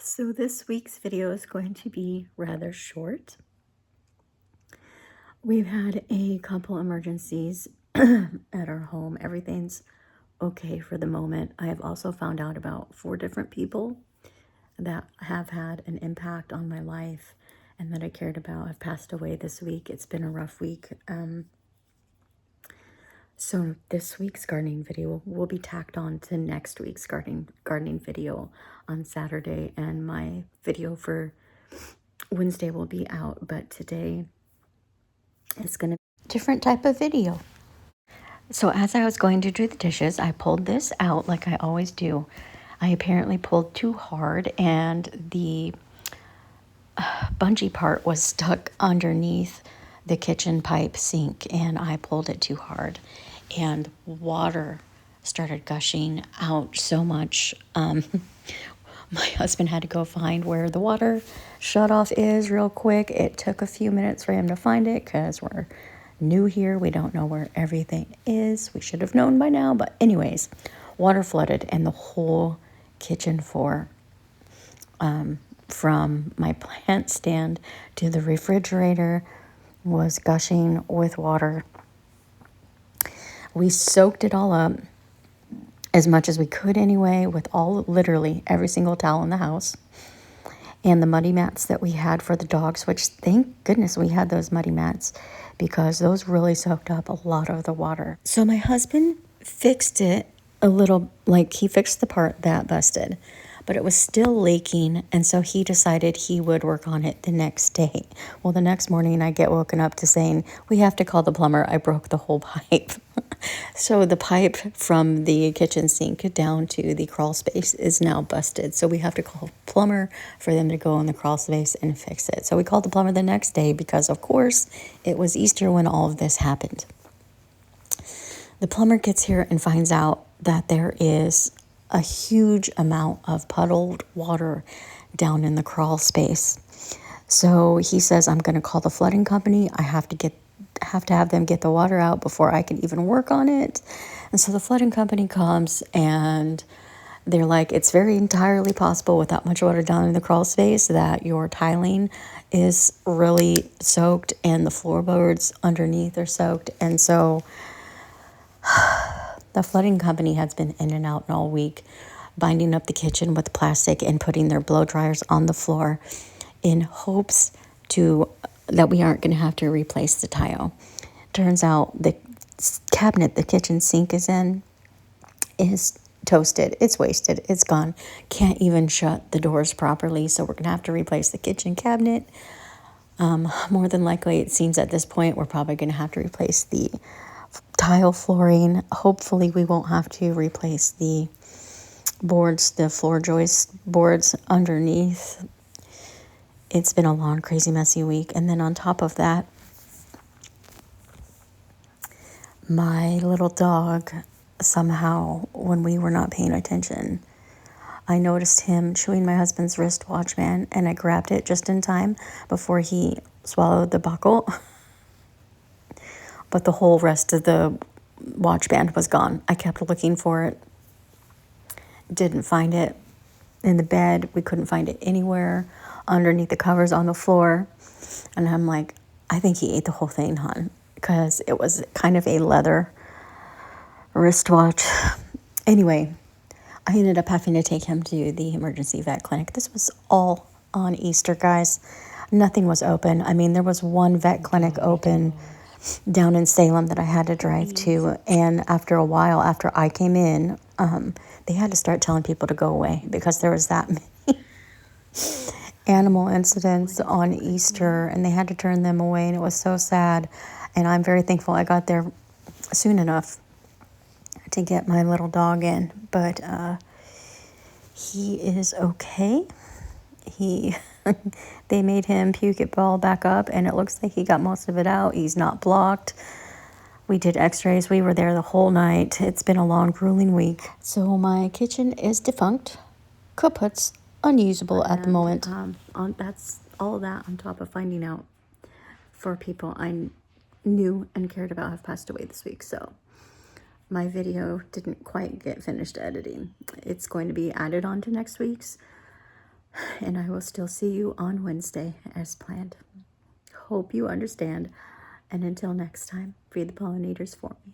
So this week's video is going to be rather short. We've had a couple emergencies at our home. Everything's okay for the moment. I have also found out about 4 different people that have had an impact on my life and that I cared about have passed away this week. It's been a rough week. So this week's gardening video will be tacked on to next week's gardening video on Saturday, and my video for Wednesday will be out, but today it's going to be a different type of video. So as I was going to do the dishes, I pulled this out like I always do. I apparently pulled too hard, and the bungee part was stuck underneath the kitchen pipe sink, and I pulled it too hard, and water started gushing out so much. My husband had to go find where the water shutoff is real quick. It took a few minutes for him to find it because we're new here. We don't know where everything is. We should have known by now. But anyways, water flooded and the whole kitchen floor, from my plant stand to the refrigerator, was gushing with water. We soaked it all up as much as we could anyway, with literally every single towel in the house. And the muddy mats that we had for the dogs, which thank goodness we had those muddy mats because those really soaked up a lot of the water. So my husband fixed it a little, like he fixed the part that busted, but it was still leaking, and so he decided he would work on it the next day. Well, the next morning I get woken up to saying, we have to call the plumber. I broke the whole pipe. So the pipe from the kitchen sink down to the crawl space is now busted. So we have to call a plumber for them to go in the crawl space and fix it. So we called the plumber the next day because, of course, it was Easter when all of this happened. The plumber gets here and finds out that there is a huge amount of puddled water down in the crawl space. So he says, I'm going to call the flooding company. I have to have them get the water out before I can even work on it. And so the flooding company comes and they're like, it's very entirely possible with that much water down in the crawl space that your tiling is really soaked and the floorboards underneath are soaked. And so the flooding company has been in and out all week, binding up the kitchen with plastic and putting their blow dryers on the floor in hopes that we aren't going to have to replace the tile. Turns out the cabinet the kitchen sink is in is toasted. It's wasted. It's gone. Can't even shut the doors properly, so we're going to have to replace the kitchen cabinet. More than likely, it seems at this point, we're probably going to have to replace the tile flooring. Hopefully we won't have to replace the boards, the floor joist boards underneath. It's been a long, crazy, messy week. And then on top of that, my little dog, somehow, when we were not paying attention, I noticed him chewing my husband's wristwatch band, and I grabbed it just in time before he swallowed the buckle. But the whole rest of the watch band was gone. I kept looking for it. Didn't find it in the bed. We couldn't find it anywhere. Underneath the covers on the floor. And I'm like, I think he ate the whole thing, hon. Because it was kind of a leather wristwatch. Anyway, I ended up having to take him to the emergency vet clinic. This was all on Easter, guys. Nothing was open. I mean, there was one vet clinic open down in Salem that I had to drive to, and after a while, after I came in, they had to start telling people to go away because there was that many animal incidents on Easter, and they had to turn them away, and it was so sad. And I'm very thankful I got there soon enough to get my little dog in, but he is okay. They made him puke it all back up, and it looks like he got most of it out. He's not blocked. We did x-rays. We were there the whole night. It's been a long, grueling week. So my kitchen is defunct. Kaput's unusable at the moment. That's all of that on top of finding out 4 people I knew and cared about have passed away this week. So my video didn't quite get finished editing. It's going to be added on to next week's. And I will still see you on Wednesday as planned. Hope you understand. And until next time, feed the pollinators for me.